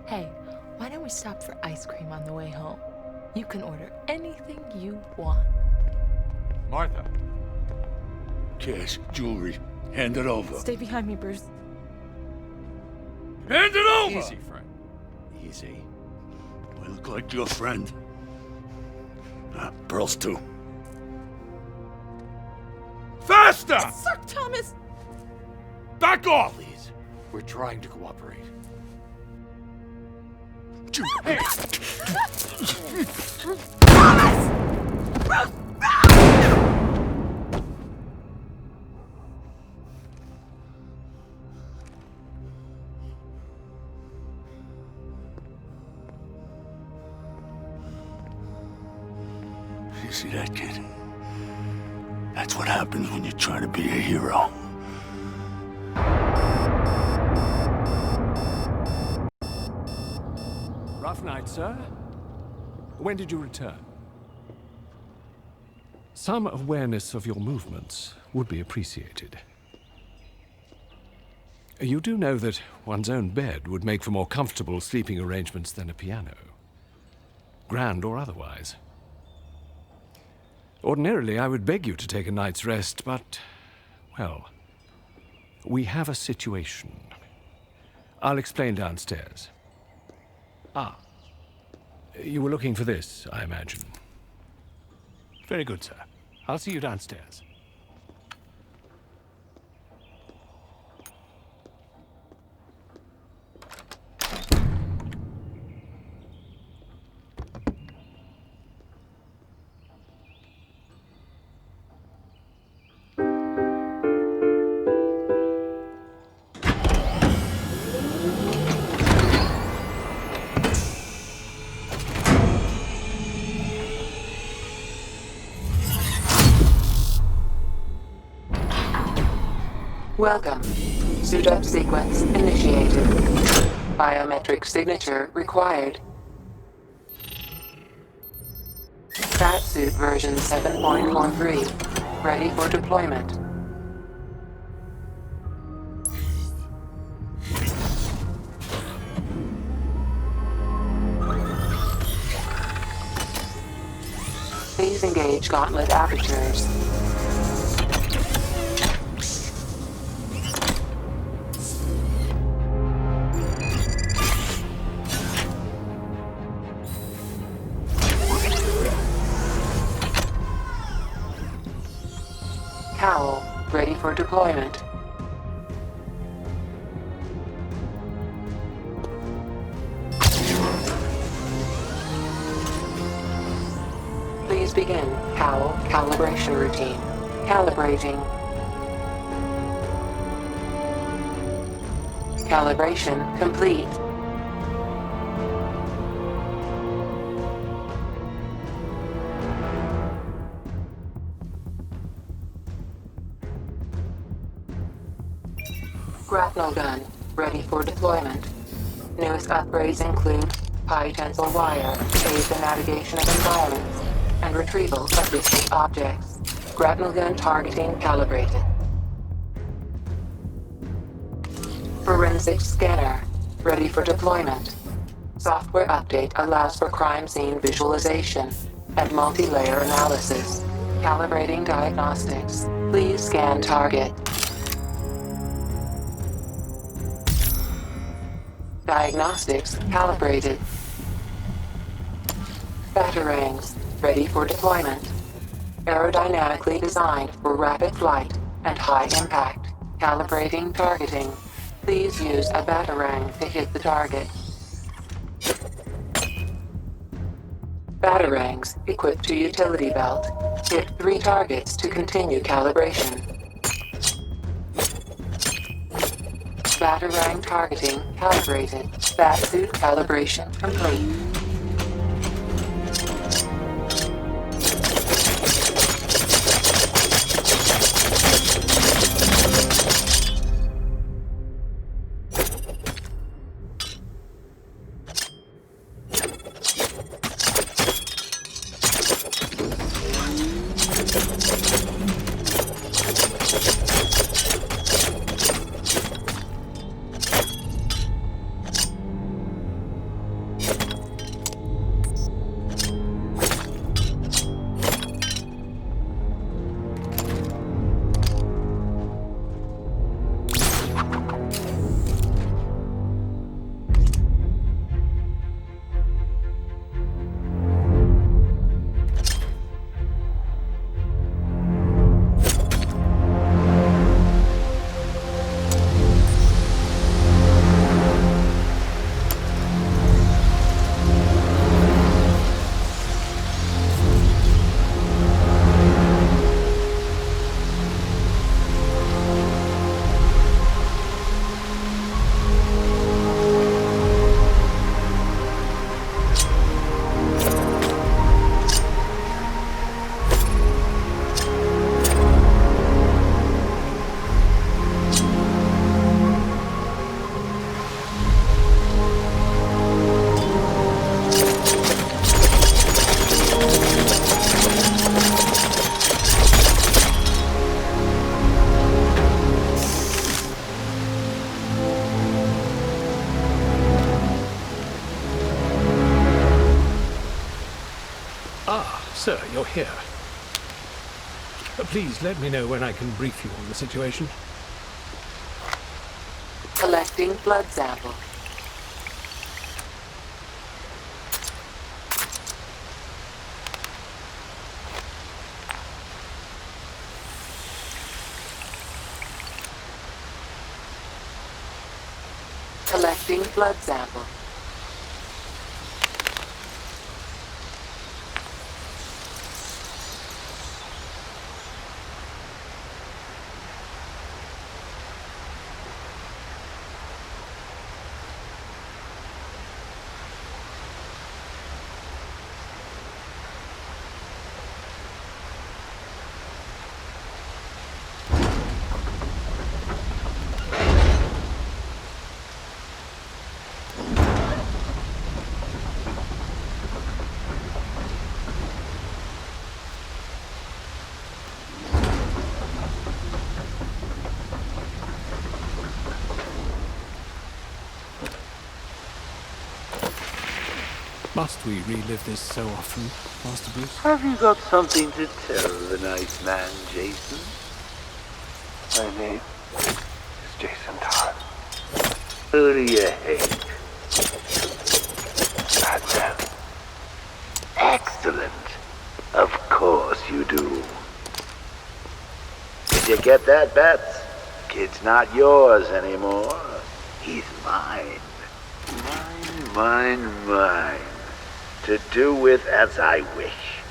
Hey, why don't we stop for ice cream on the way home? You can order anything you want. Martha. Cash, jewelry. Hand it over. Stay behind me, Bruce. Hand it over! Easy, friend. Easy. Do I look like your friend? Pearls too. Faster! Sir Thomas! Back off! Please. We're trying to cooperate. Hey! You see that, kid? That's what happens when you try to be a hero. Rough night, sir. When did you return? Some awareness of your movements would be appreciated. You do know that one's own bed would make for more comfortable sleeping arrangements than a piano. Grand or otherwise. Ordinarily, I would beg you to take a night's rest, but, well, we have a situation. I'll explain downstairs. Ah, you were looking for this, I imagine. Very good, sir. I'll see you downstairs. Welcome. Suit-up sequence initiated. Biometric signature required. Batsuit version 7.43. Ready for deployment. Please engage gauntlet apertures. Cowl, ready for deployment. Please begin Cowl calibration routine. Calibrating. Calibration complete. Grapnel gun, ready for deployment. Newest upgrades include high tensile wire, aid the navigation of environments, and retrieval of distant objects. Grapnel gun targeting calibrated. Forensic scanner, ready for deployment. Software update allows for crime scene visualization and multi-layer analysis. Calibrating diagnostics. Please scan target. Diagnostics calibrated. Batarangs ready for deployment. Aerodynamically designed for rapid flight and high impact. Calibrating targeting. Please use a batarang to hit the target. Batarangs equipped to utility belt. Hit 3 targets to continue calibration. Batarang targeting calibrated. Batsuit calibration complete. Sir, you're here. Please let me know when I can brief you on the situation. Collecting blood sample. Collecting blood sample. Must we relive this so often, Master Bruce? Have you got something to tell the nice man, Jason? My name is Jason Todd. Who do you hate? Batman. Excellent. Of course you do. Did you get that, Bats? Kid's not yours anymore. He's mine. Mine. To do with as I wish.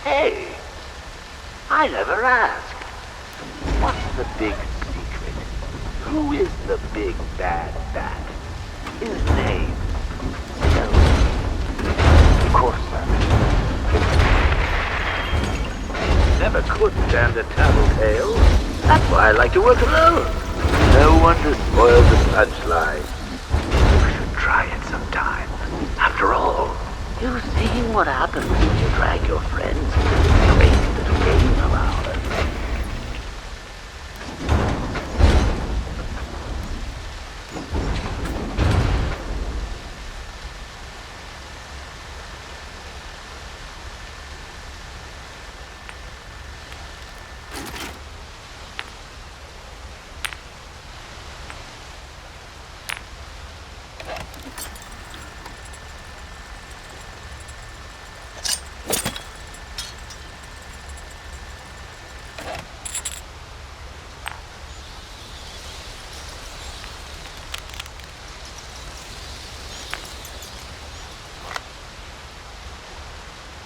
Hey, I never asked. What's the big secret? Who is the big bad bat? His name. Tell me. Of course, sir. Never could stand a tattletale. That's why I like to work alone. No one to spoil the punchline. You should try it sometime. After all, you've seen what happens when you drag your friends into this great little game of ours.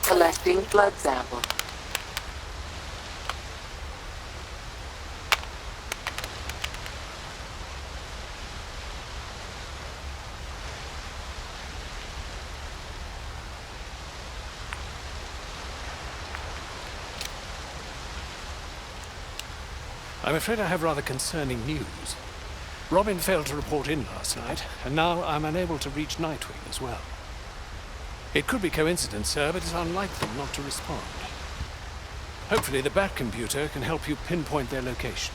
Collecting blood sample. I'm afraid I have rather concerning news. Robin failed to report in last night, and now I'm unable to reach Nightwing as well. It could be coincidence, sir, but it's unlike them not to respond. Hopefully the Bat computer can help you pinpoint their location.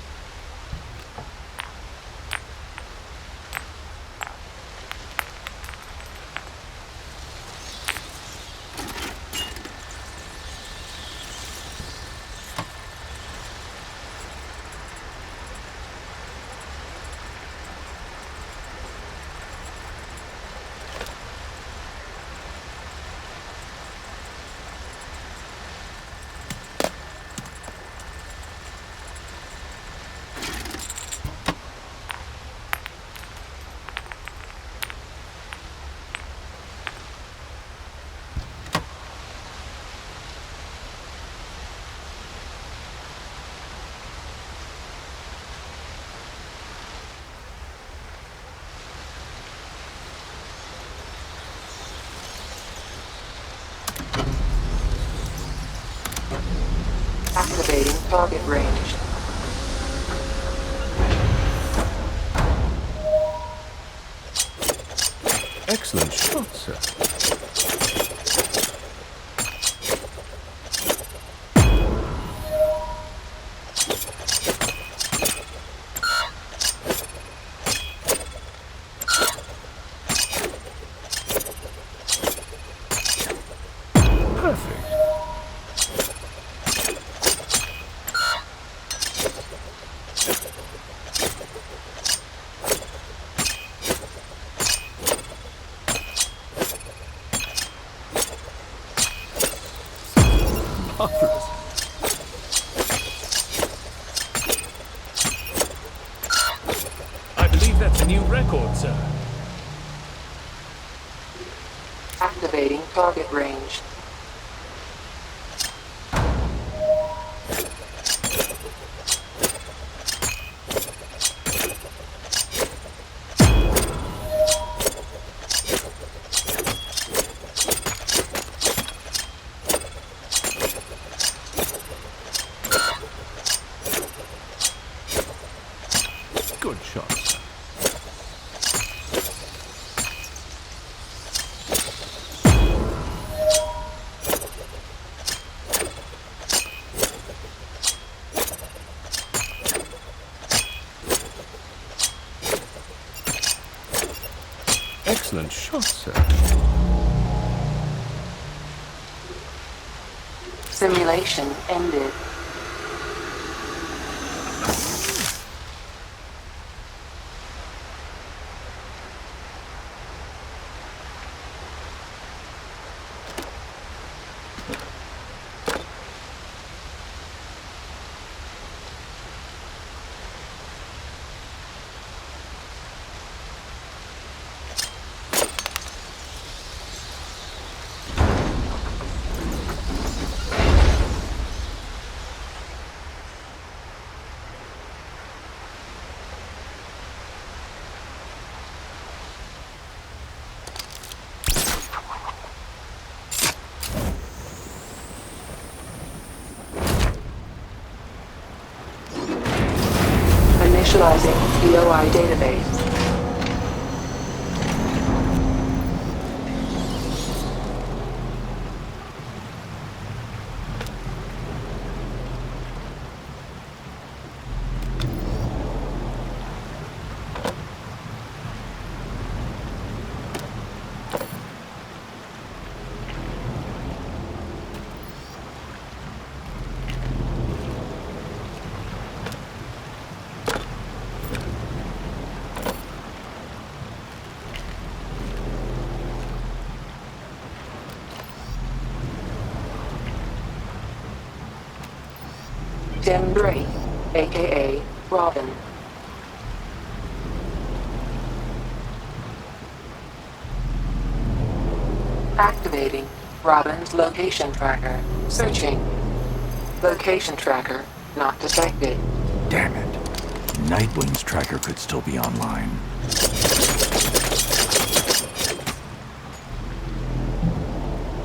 Activating target range. Excellent shot, sir. new record, sir. Activating target range. Good shot, sir. Excellent shot, sir. Simulation ended. Initializing POI database. Tim Drake, aka Robin. Activating Robin's location tracker. Searching. Location tracker not detected. Damn it. Nightwing's tracker could still be online.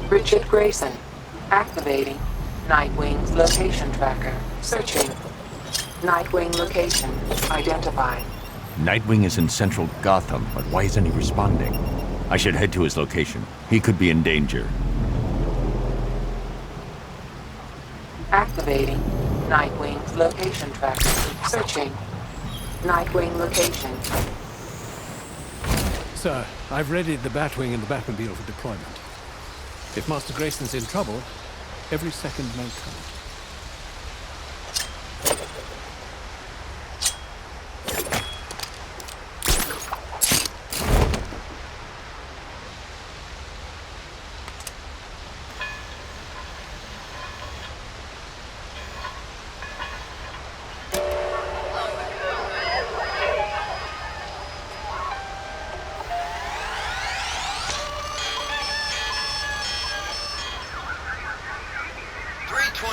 Richard Grayson. Activating Nightwing's location tracker. Searching. Nightwing location identified. Nightwing is in central Gotham, but why isn't he responding? I should head to his location. He could be in danger. Activating Nightwing's location tracker. Searching. Nightwing location. Sir, I've readied the Batwing and the Batmobile for deployment. If Master Grayson's in trouble, every second may count.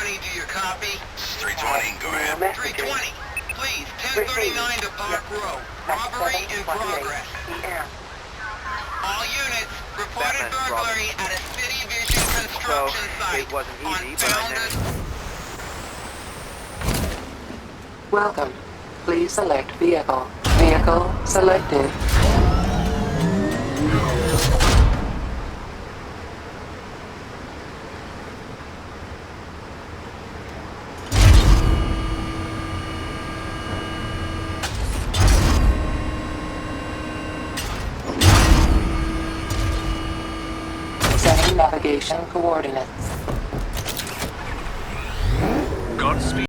Do you copy? 320, go ahead. 320. Please, 1039 to Park Row. Robbery in progress. All units, reported burglary at a City Vision construction site on Founders. Welcome. Please select vehicle. Vehicle selected. Setting navigation coordinates. Godspeed.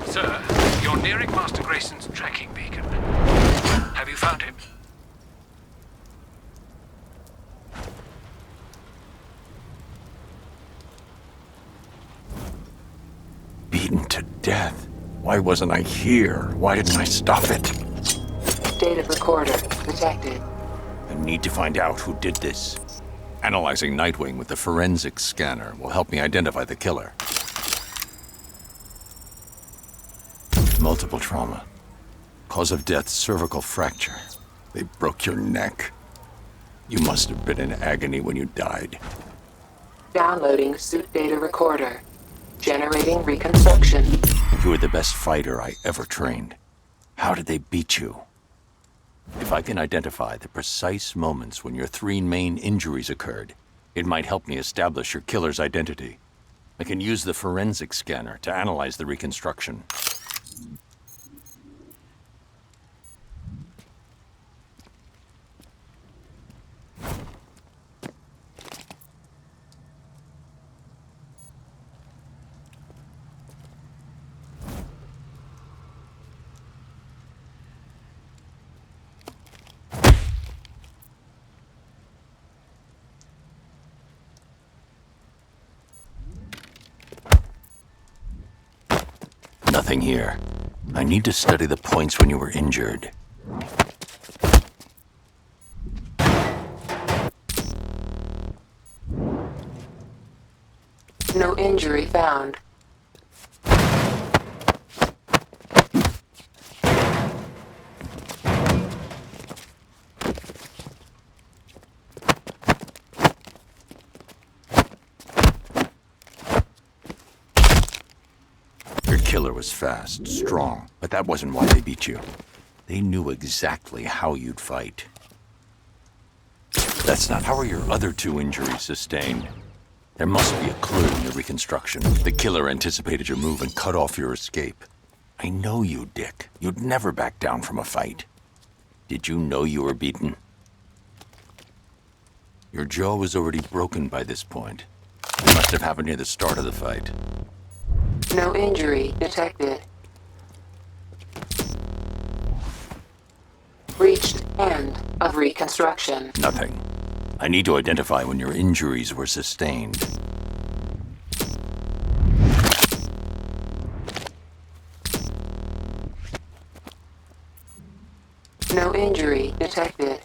Sir, you're nearing Master Grayson's tracking beacon. Have you found him? Beaten to death. Why wasn't I here? Why didn't I stop it? Data recorder detected. I need to find out who did this. Analyzing Nightwing with the forensics scanner will help me identify the killer. Multiple trauma. Cause of death, cervical fracture. They broke your neck. You must have been in agony when you died. Downloading suit data recorder. Generating reconstruction. You were the best fighter I ever trained. How did they beat you? If I can identify the precise moments when your 3 main injuries occurred, it might help me establish your killer's identity. I can use the forensic scanner to analyze the reconstruction. Nothing here. I need to study the points when you were injured. No injury found. Your killer was fast, strong, but that wasn't why they beat you. They knew exactly how you'd fight. That's not how are your other 2 injuries sustained. There must be a clue in your reconstruction. The killer anticipated your move and cut off your escape. I know you, Dick. You'd never back down from a fight. Did you know you were beaten? Your jaw was already broken by this point. It must have happened near the start of the fight. No injury detected. Reached end of reconstruction. Nothing. I need to identify when your injuries were sustained. No injury detected.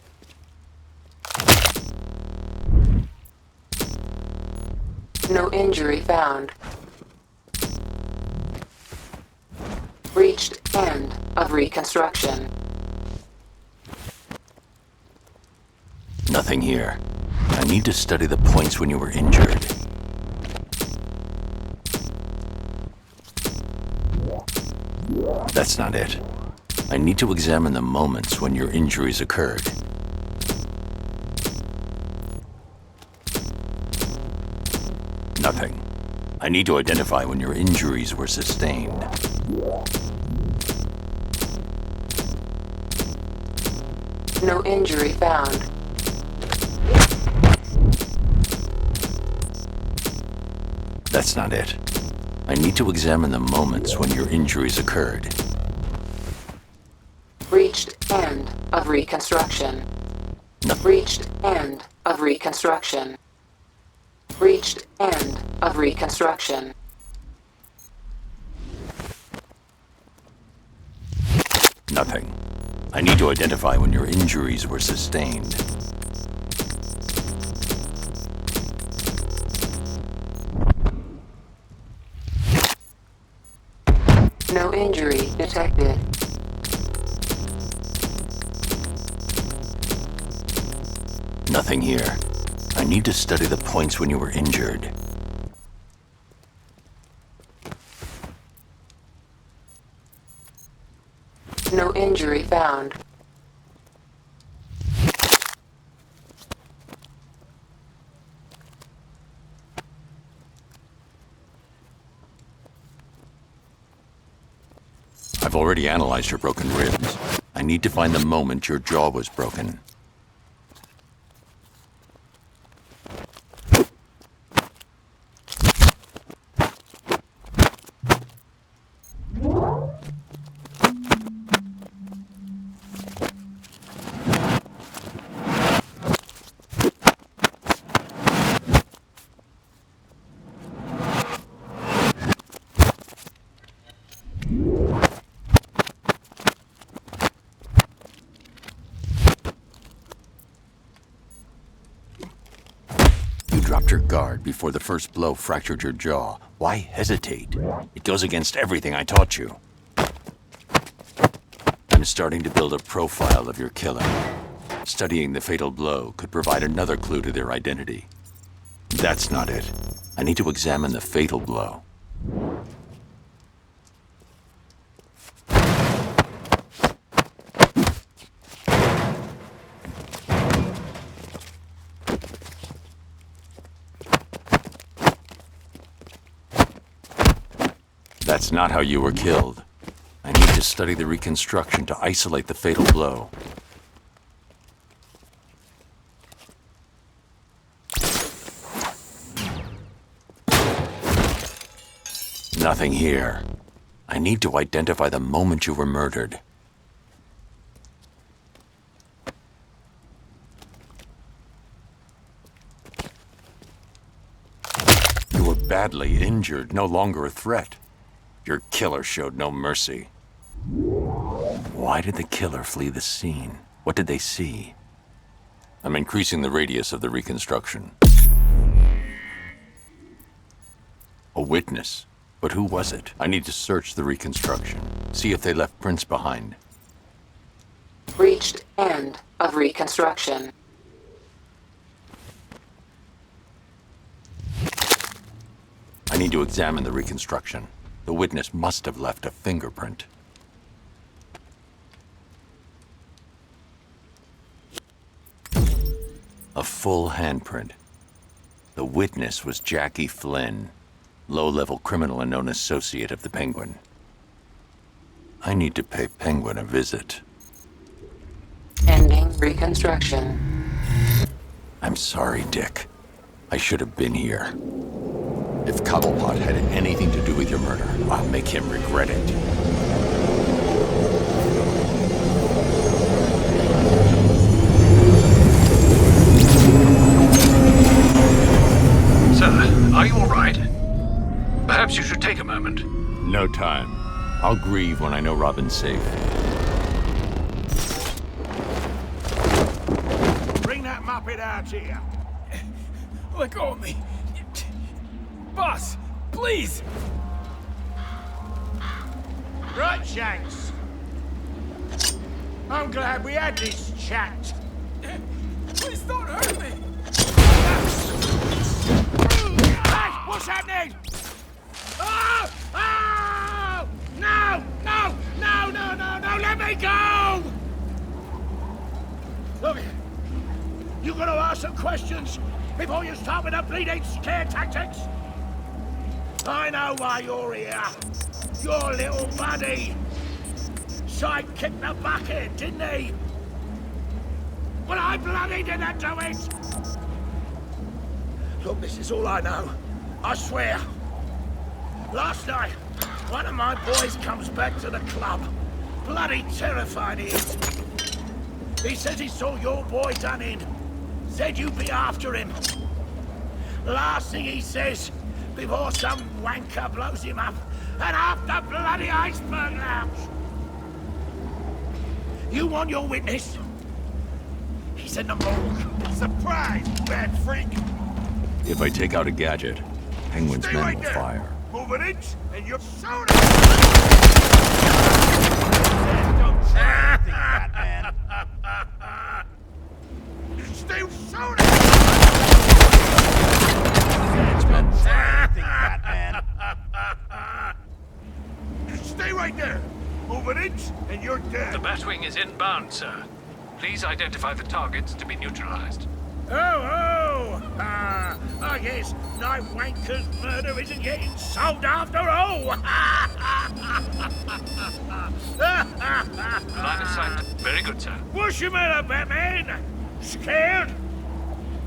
No injury found. Reached end of reconstruction. Nothing here. I need to study the points when you were injured. That's not it. I need to examine the moments when your injuries occurred. Nothing. I need to identify when your injuries were sustained. No injury found. That's not it. I need to examine the moments when your injuries occurred. Reached end of reconstruction. Reached end of reconstruction. Reached end of reconstruction. Nothing. I need to identify when your injuries were sustained. No injury detected. Nothing here. I need to study the points when you were injured. No injury found. I've already analyzed your broken ribs. I need to find the moment your jaw was broken. dropped your guard before the first blow fractured your jaw. Why hesitate? It goes against everything I taught you. I'm starting to build a profile of your killer. Studying the fatal blow could provide another clue to their identity. That's not it. I need to examine the fatal blow. That's not how you were killed. I need to study the reconstruction to isolate the fatal blow. Nothing here. I need to identify the moment you were murdered. You were badly injured, no longer a threat. Your killer showed no mercy. Why did the killer flee the scene? What did they see? I'm increasing the radius of the reconstruction. A witness. But who was it? I need to search the reconstruction. See if they left prints behind. Reached end of reconstruction. I need to examine the reconstruction. The witness must have left a fingerprint. A full handprint. The witness was Jackie Flynn, low-level criminal and known associate of the Penguin. I need to pay Penguin a visit. Ending reconstruction. I'm sorry, Dick. I should have been here. If Cobblepot had anything to do with your murder, I'll make him regret it. Sir, are you all right? Perhaps you should take a moment. No time. I'll grieve when I know Robin's safe. Bring that muppet out here. Let go of me. Boss, please! Right, Shanks. I'm glad we had this chat. Please don't hurt me! Hey, what's happening? Oh! Oh! No! No! No! No! No! No! Let me go! Look, you gotta ask some questions before you start with the bleeding scare tactics. I know why you're here. Your little buddy. Side kicked the bucket, didn't he? Well, I bloody didn't do it! Look, this is all I know. I swear. Last night, one of my boys comes back to the club. Bloody terrified he is. He says he saw your boy done in. Said you'd be after him. Last thing he says, before some wanker blows him up, and half the bloody iceberg lounge. You want your witness? He's in the morgue. Surprise, bad freak! If I take out a gadget, Penguin's Stay men right will there. fire. Move an inch, and you're soda! Don't try anything, Batman. Stay soda! Don't try anything, Batman. Stay right there. Move an inch, and you're dead. The Batwing is inbound, sir. Please identify the targets to be neutralized. Oh! I guess Night Wanker's murder isn't getting solved after all! Line of sight. Very good, sir. What's your matter, Batman? Scared?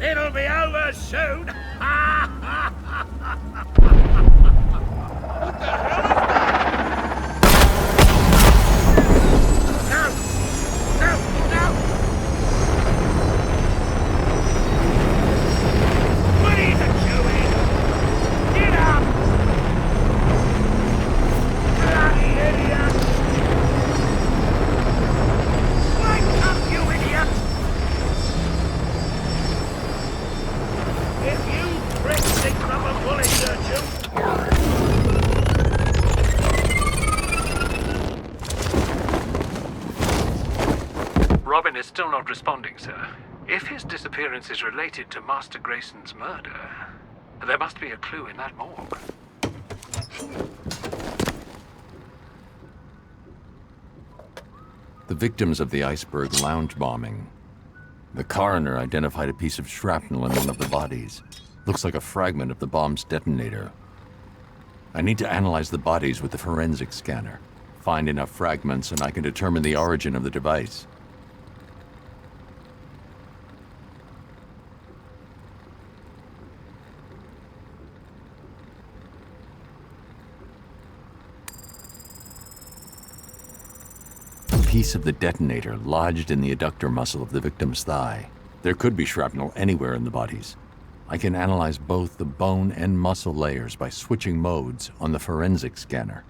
It'll be over soon! What the hell is that? No! No! No! What are you doing? Get up! Bloody idiot! Wake up, you idiot! If you Robin is still not responding, sir. If his disappearance is related to Master Grayson's murder, there must be a clue in that morgue. The victims of the iceberg lounge bombing. The coroner identified a piece of shrapnel in one of the bodies. Looks like a fragment of the bomb's detonator. I need to analyze the bodies with the forensic scanner. Find enough fragments and I can determine the origin of the device. A piece of the detonator lodged in the adductor muscle of the victim's thigh. There could be shrapnel anywhere in the bodies. I can analyze both the bone and muscle layers by switching modes on the forensic scanner.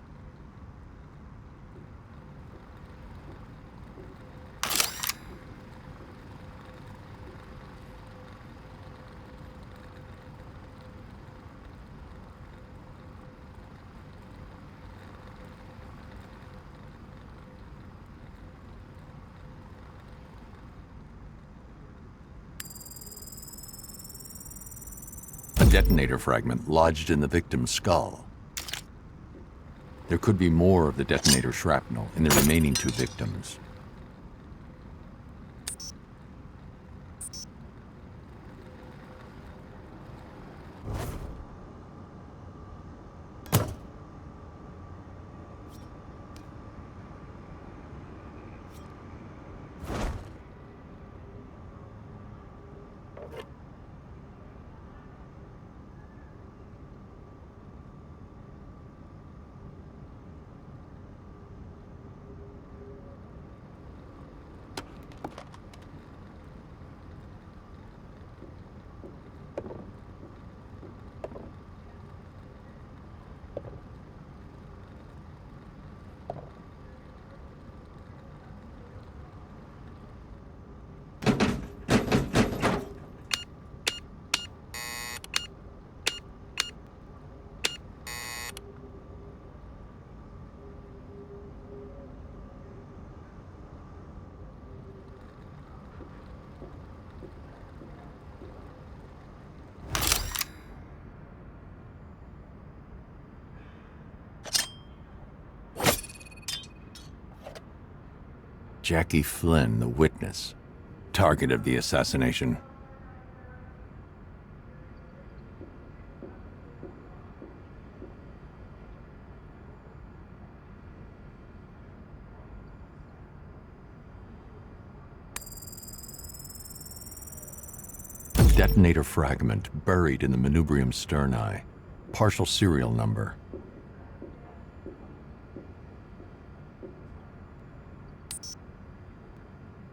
Detonator fragment lodged in the victim's skull. There could be more of the detonator shrapnel in the remaining two victims. Jackie Flynn, the witness, target of the assassination. Detonator fragment buried in the manubrium sterni. Partial serial number.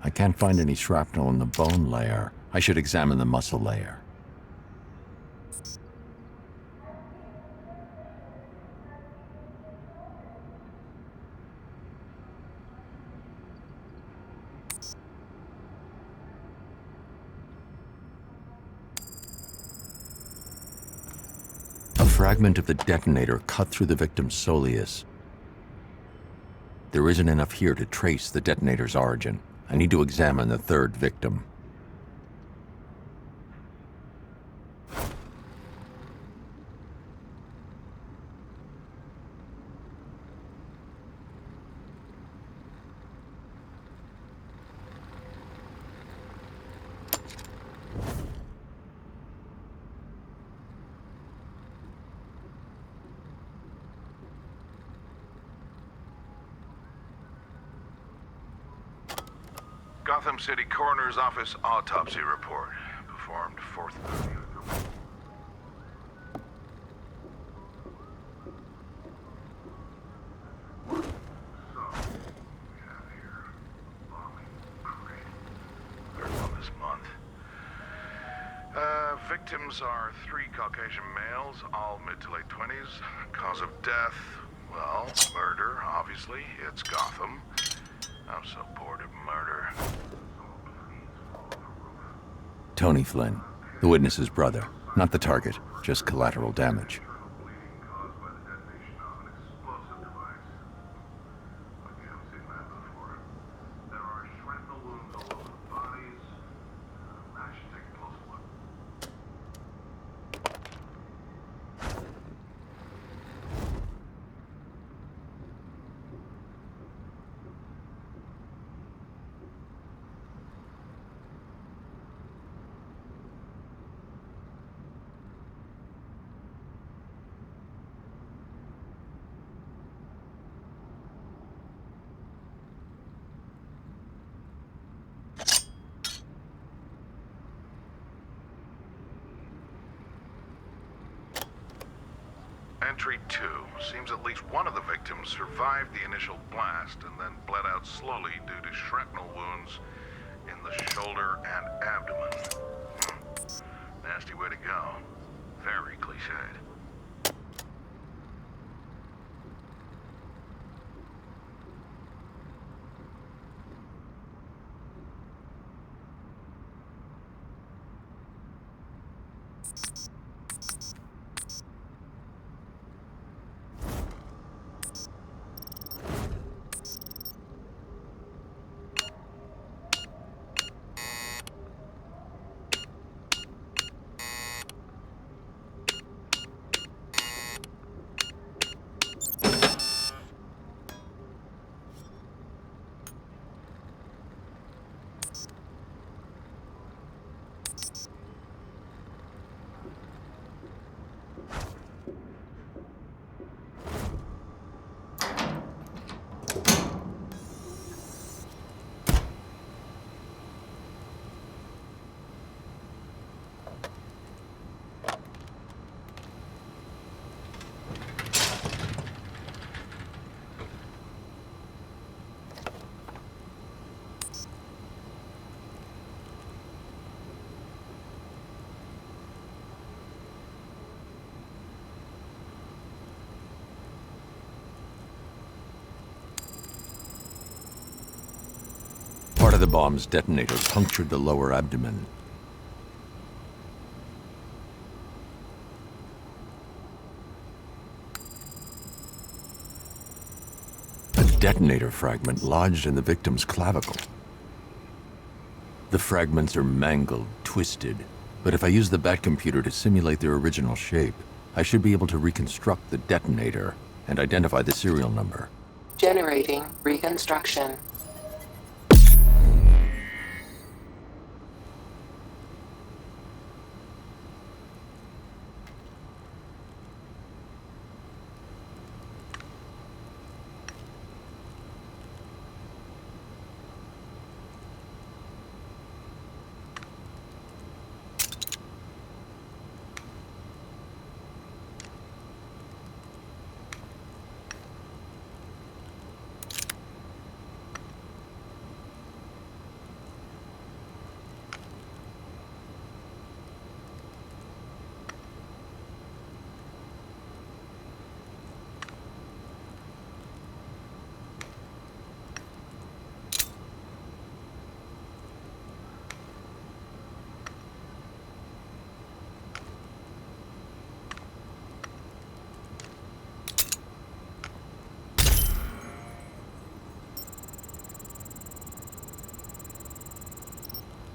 I can't find any shrapnel in the bone layer. I should examine the muscle layer. A fragment of the detonator cut through the victim's soleus. There isn't enough here to trace the detonator's origin. I need to examine the third victim. Gotham City Coroner's Office autopsy report. Performed 4th. This month. Victims are 3 Caucasian males, all mid to late 20s. Cause of death, well, murder, obviously. It's Gotham. I'm so bored of murder. Tony Flynn, the witness's brother. Not the target, just collateral damage. Entry 2. Seems at least one of the victims survived the initial blast and then bled out slowly due to shrapnel wounds in the shoulder and abdomen. Nasty way to go. Very cliched. Part of the bomb's detonator punctured the lower abdomen. A detonator fragment lodged in the victim's clavicle. The fragments are mangled, twisted, but if I use the Batcomputer to simulate their original shape, I should be able to reconstruct the detonator and identify the serial number. Generating reconstruction.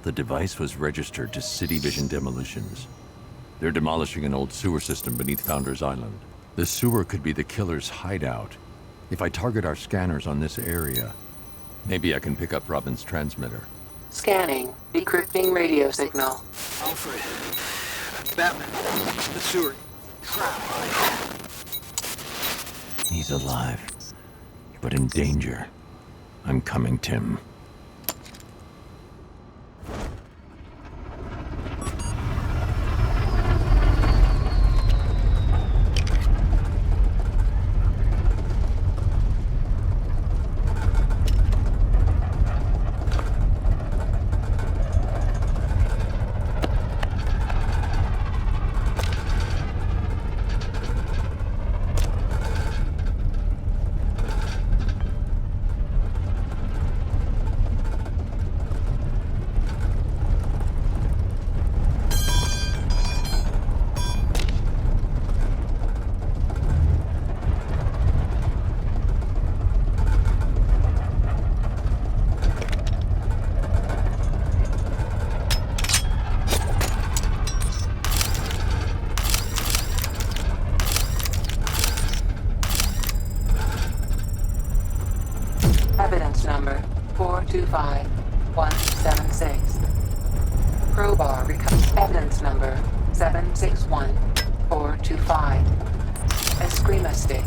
The device was registered to City Vision Demolitions. They're demolishing an old sewer system beneath Founders Island. The sewer could be the killer's hideout. If I target our scanners on this area, maybe I can pick up Robin's transmitter. Scanning. Decrypting radio signal. Alfred. Batman. The sewer. Crap. He's alive, but in danger. I'm coming, Tim. Evidence number 425176. Crowbar recovers. Evidence number 761425. Eskrima stick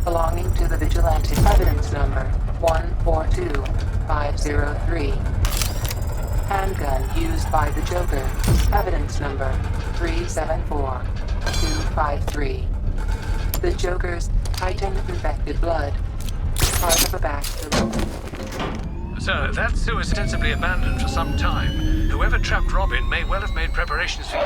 belonging to the vigilante. Evidence number 142503. Handgun used by the Joker. Evidence number 374253. The Joker's heightened infected blood. Part of a backstory. Sir, that sewer is ostensibly abandoned for some time. Whoever trapped Robin may well have made preparations for you.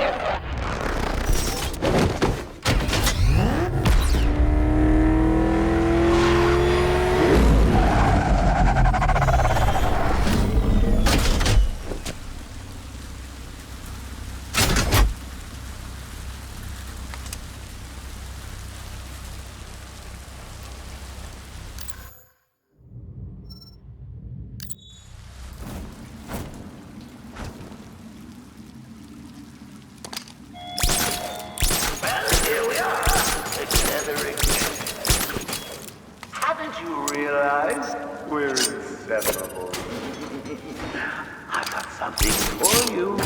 Haven't you realized we're inseparable? I've got something for you.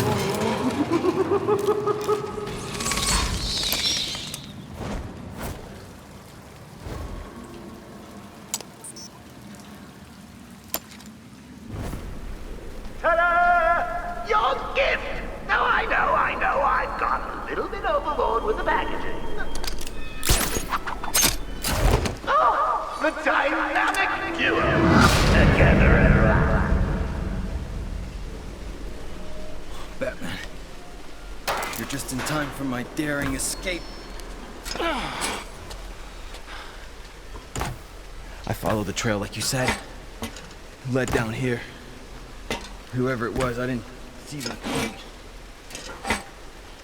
Ta-da! Your gift! Now I know, I've gone a little bit overboard with the packaging. Oh, the dynamic duo! Together at last. Batman, you're just in time for my daring escape. I followed the trail like you said. Led down here. Whoever it was, I didn't see the code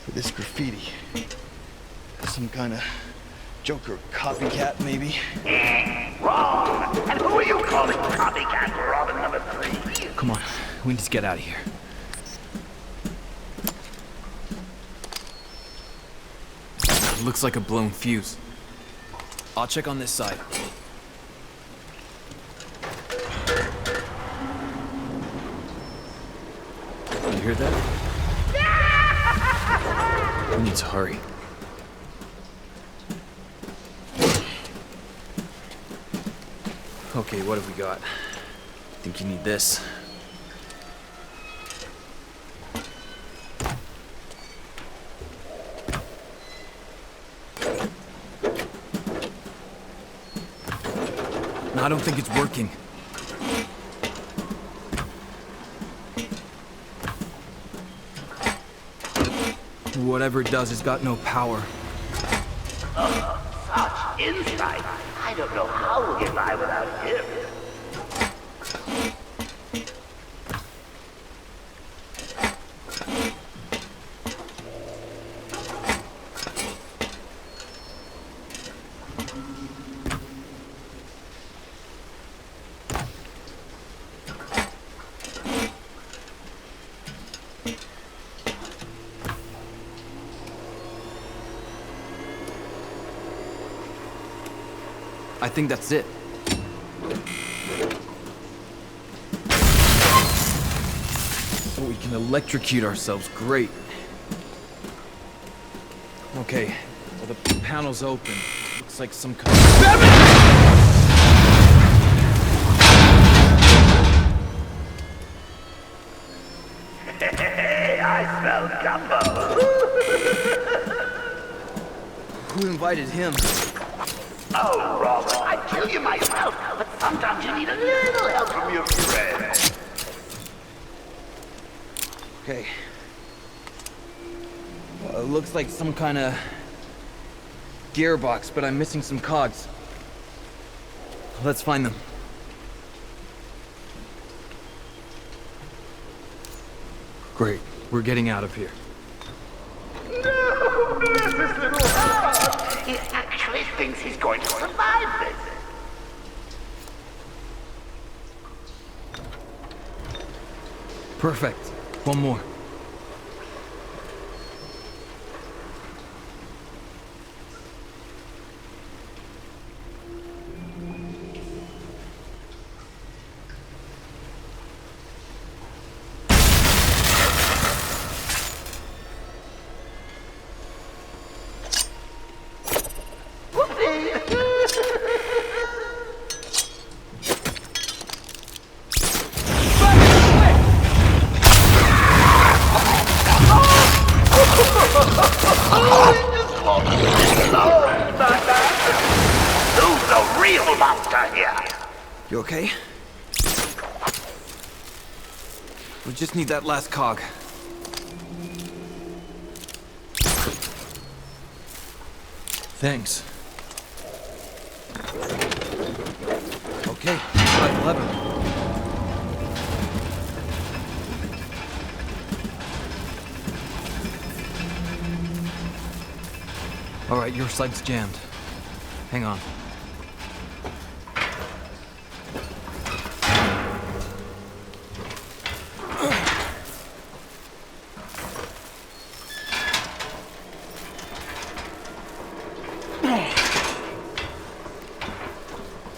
for this graffiti. Some kind of Joker copycat, maybe? Wrong! And who are you calling copycat Robin number 3? Come on, we need to get out of here. Looks like a blown fuse. I'll check on this side. You hear that? We need to hurry. Okay, what have we got? Think you need this? No, I don't think it's working. Whatever it does, it's got no power. Such insight! I don't know how we'll get by without him. I think that's it. So we can electrocute ourselves. Great. Okay, well, the panel's open. Looks like some kind of... Hey, I smell gumbo. Who invited him? Oh, Robert, I'd kill you myself, but sometimes you need a little help from your friends. Okay. Well, it looks like some kind of gearbox, but I'm missing some cogs. Let's find them. Great. We're getting out of here. No, this little heart. He actually thinks he's going to survive this. Perfect. One more. You okay? We just need that last cog. Thanks. Okay, got the lever. All right, your side's jammed. Hang on.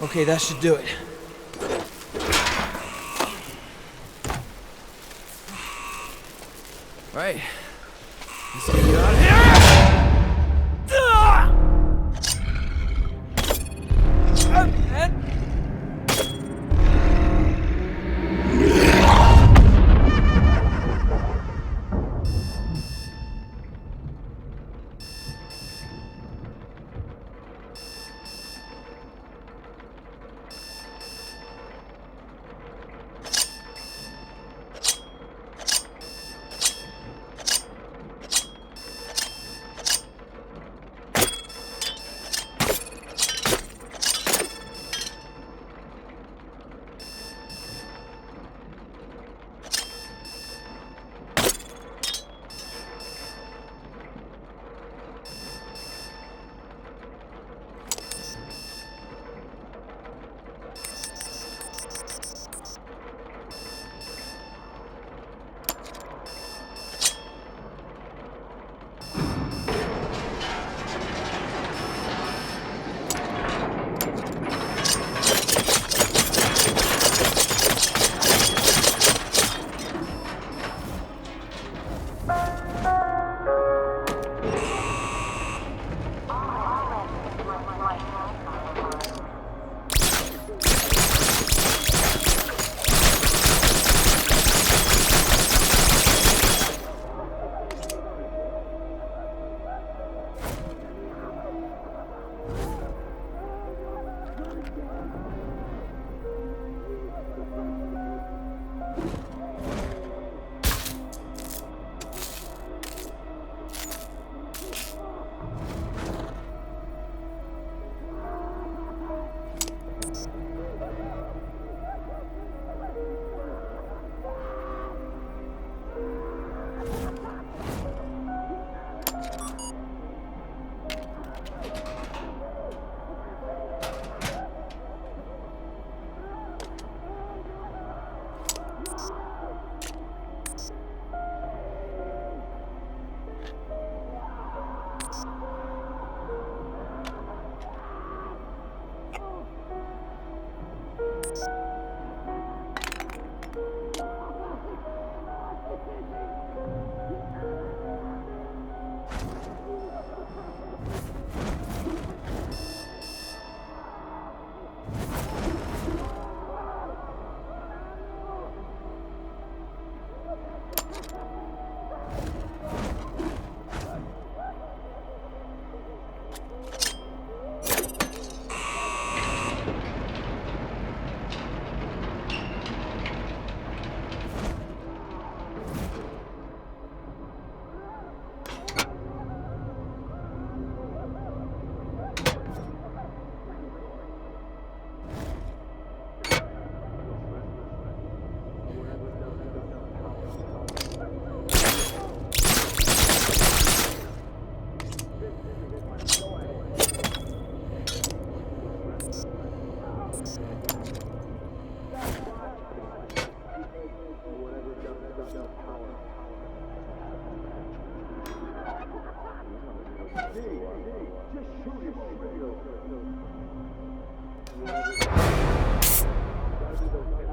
Okay, that should do it. Right. Let's get you out of here!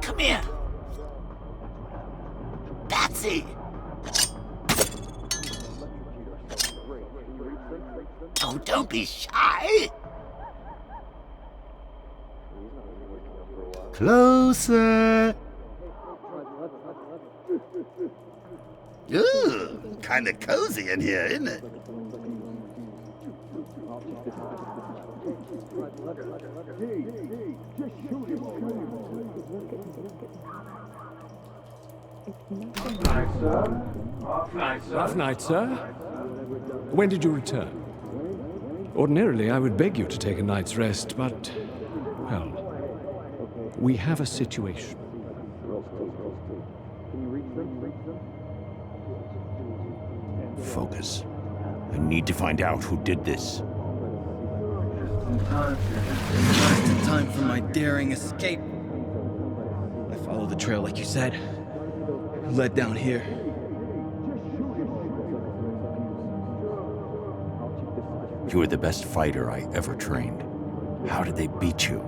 Come here. Patsy. Oh, don't be shy. Closer. Ooh, kind of cozy in here, isn't it? Just shoot him. Off night, sir. When did you return? Ordinarily, I would beg you to take a night's rest, but, well, we have a situation. Focus. I need to find out who did this. Time for my daring escape. I follow the trail like you said. Led down here. You were the best fighter I ever trained. How did they beat you?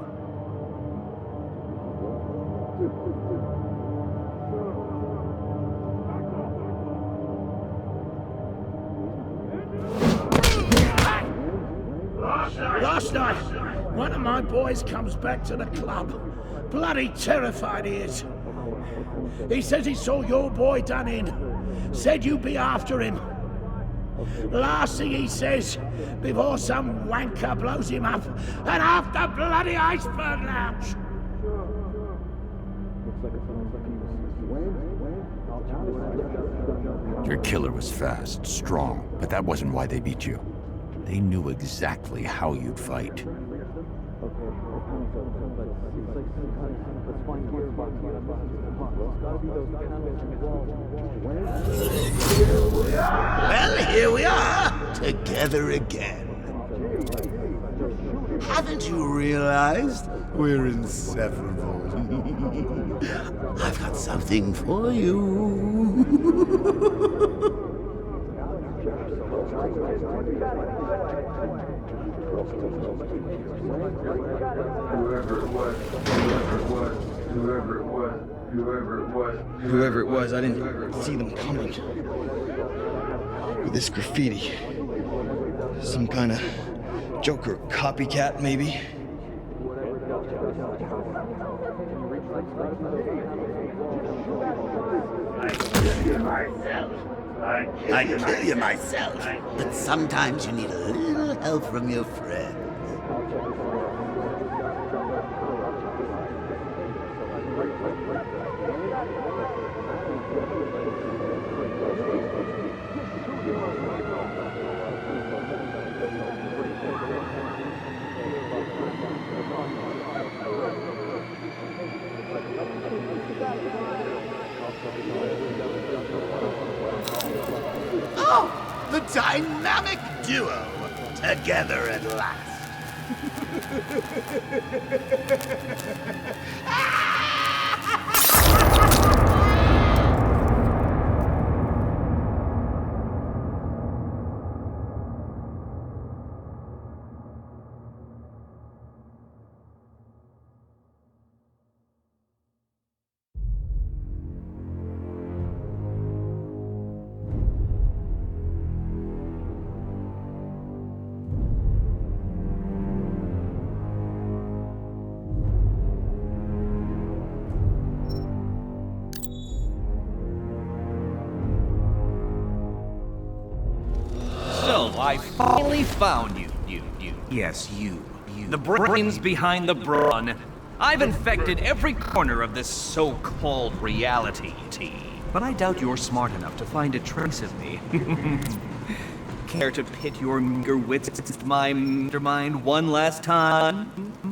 Last night, one of my boys comes back to the club. Bloody terrified he is. He says he saw your boy done in. Said you'd be after him. Last thing he says, before some wanker blows him up and half the bloody iceberg lounge. Your killer was fast, strong, but that wasn't why they beat you. They knew exactly how you'd fight. Well, here we are, together again. Haven't you realized we're inseparable? I've got something for you. Whoever it was, I didn't see them coming. With this graffiti. Some kind of Joker copycat, maybe? I'd kill you myself, but sometimes you need a little help from your friends. Oh, the dynamic duo, together at last. I finally found you. Yes, you. The brains behind the brawn. I've infected every corner of this so-called reality. But I doubt you're smart enough to find a trace of me. Care to pit your meager wits against my mastermind one last time?